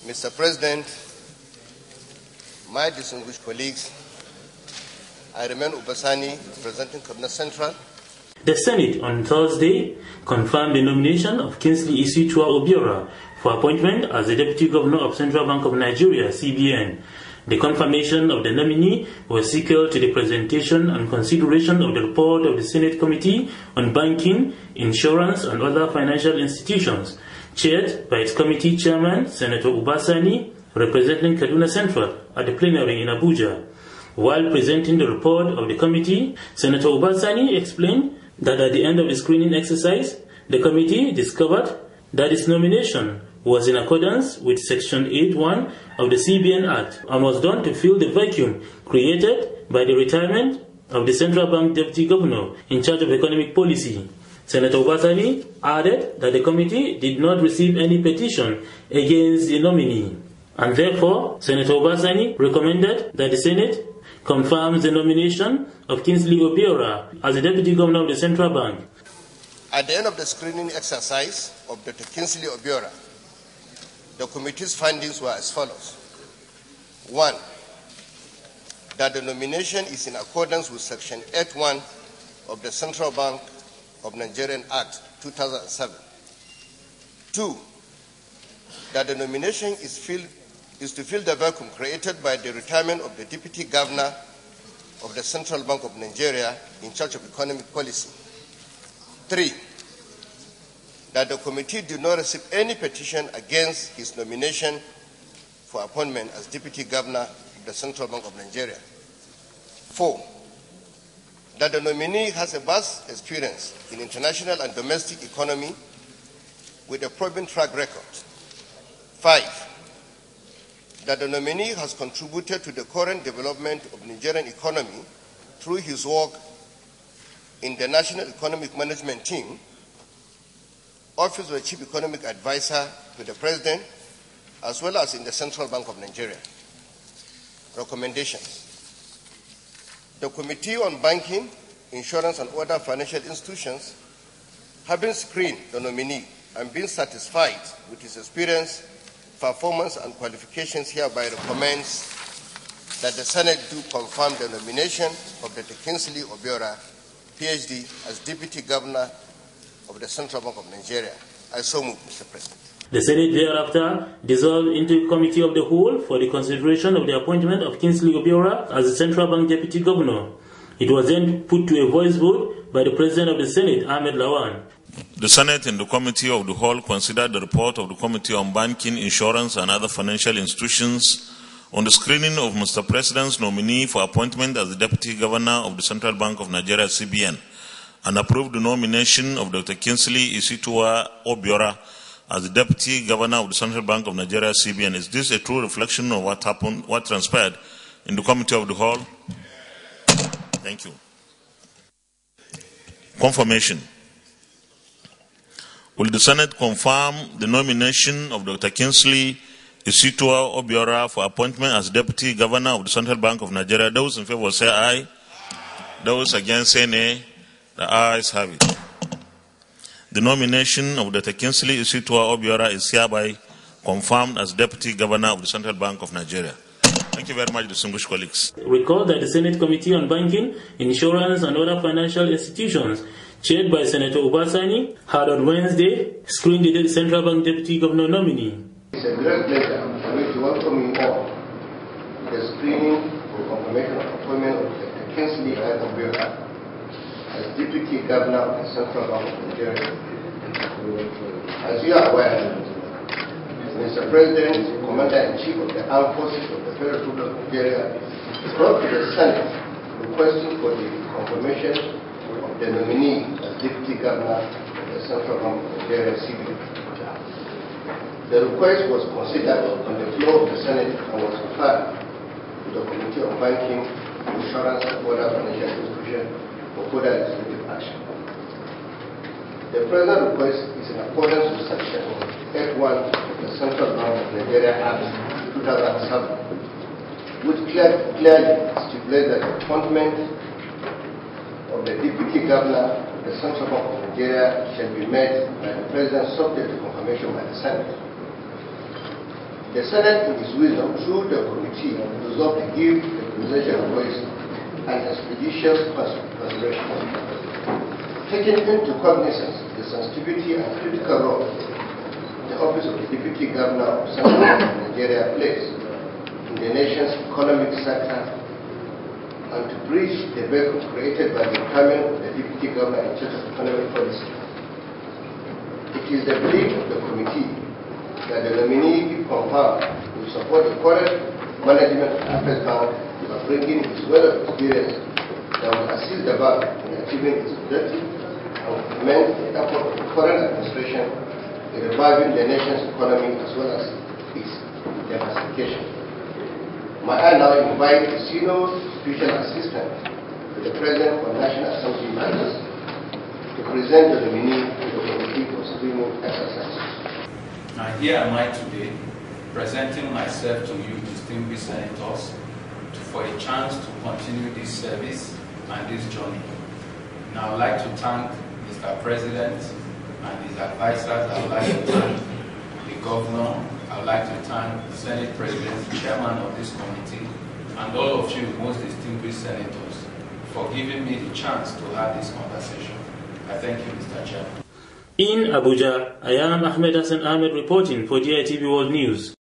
Mr. President, my distinguished colleagues, I remain Ubasani, representing Kaduna Central. The Senate on Thursday confirmed the nomination of Kingsley Isitua Obiora for appointment as the Deputy Governor of Central Bank of Nigeria, CBN. The confirmation of the nominee was sequel to the presentation and consideration of the report of the Senate Committee on Banking, Insurance and Other Financial Institutions, chaired by its committee chairman, Senator Ubasani, representing Kaduna Central, at the plenary in Abuja. While presenting the report of the committee, Senator Ubasani explained that at the end of the screening exercise, the committee discovered that its nomination was in accordance with Section 8(1) of the CBN Act and was done to fill the vacuum created by the retirement of the Central Bank Deputy Governor in charge of economic policy. Senator Ubasani added that the committee did not receive any petition against the nominee, and therefore Senator Ubasani recommended that the Senate confirms the nomination of Kingsley Obiora as the Deputy Governor of the Central Bank. At the end of the screening exercise of Dr. Kingsley Obiora, the committee's findings were as follows. 1. That the nomination is in accordance with Section 8(1) of the Central Bank of Nigeria Act 2007. 2. That the nomination is to fill the vacuum created by the retirement of the Deputy Governor of the Central Bank of Nigeria in charge of economic policy. 3. That the committee did not receive any petition against his nomination for appointment as Deputy Governor of the Central Bank of Nigeria. 4. That the nominee has a vast experience in international and domestic economy with a proven track record. 5. That the nominee has contributed to the current development of Nigerian economy through his work in the National Economic Management Team, Office of the Chief Economic Advisor to the President, as well as in the Central Bank of Nigeria. Recommendations. The Committee on Banking, Insurance and Other Financial Institutions, having screened the nominee and been satisfied with his experience, performance and qualifications, hereby recommends that the Senate do confirm the nomination of Dr. Kingsley Obiora, PhD, as Deputy Governor of the Central Bank of Nigeria. I so move, Mr. President. The Senate thereafter dissolved into a committee of the whole for the consideration of the appointment of Kingsley Obiora as the Central Bank Deputy Governor. It was then put to a voice vote by the President of the Senate, Ahmed Lawan. The Senate and the Committee of the Whole considered the report of the Committee on Banking, Insurance and Other Financial Institutions on the screening of Mr. President's nominee for appointment as the Deputy Governor of the Central Bank of Nigeria, CBN, and approved the nomination of Dr. Kingsley Isitua Obiora as the Deputy Governor of the Central Bank of Nigeria, CBN. Is this a true reflection of what happened, what transpired in the Committee of the Whole? Thank you. Confirmation. Will the Senate confirm the nomination of Dr. Kingsley Isitua Obiora for appointment as Deputy Governor of the Central Bank of Nigeria? Those in favor say aye. Those against say nay. The ayes have it. The nomination of Dr. Kingsley Isitua Obiora is hereby confirmed as Deputy Governor of the Central Bank of Nigeria. Thank you very much, distinguished colleagues. Recall that the Senate Committee on Banking, Insurance and Other Financial Institutions, chaired by Senator Ubasani, had on Wednesday screened the Central Bank Deputy Governor nominee. It's a great pleasure for me to welcome you all to the screening for confirmation of appointment of Dr. Kingsley Obiora as Deputy Governor of the Central Bank of Nigeria. As you are aware, Mr. President, Commander-in-Chief of the Armed Forces of the Federal Republic of Nigeria, brought to the Senate requesting for the confirmation of the nominee as Deputy Governor of the Central Bank of Nigeria, CBN. The request was considered on the floor of the Senate and was referred to the Committee on Banking, Insurance and Other Financial Institutions for further legislative action. The present request is in accordance with Section 8(1) of the Central Bank of Nigeria Act 2007, which clearly stipulates that the appointment of the Deputy Governor of the Central Bank of Nigeria shall be made by the President subject to confirmation by the Senate. The Senate, in its wisdom, through the committee, resolved to give the presidential voice an expeditious consideration. Taking into cognizance the sensitivity and critical role the Office of the Deputy Governor of Central Nigeria plays in the nation's economic sector, and to bridge the vacuum created by the retirement of the Deputy Governor in charge of economic policy, it is the belief of the committee that the nominee, if confirmed, will support the current management of Access Bank by bringing his wealth of experience that will assist the bank in achieving its objective and commend the effort of the current administration in reviving the nation's economy as well as its diversification. May I now invite the Senior Special Assistant to the President for National Assembly Matters to present the nominee to the Committee for Screening Exercises. And here am I today, presenting myself to you, distinguished senators, for a chance to continue this service and this journey. Now I would like to thank Mr. President and his advisors. I would like to thank the Governor. I would like to thank the Senate President, the Chairman of this committee, and all of you, most distinguished senators, for giving me the chance to have this conversation. I thank you, Mr. Chairman. In Abuja, I am Ahmed Hassan Ahmed reporting for Ditv World News.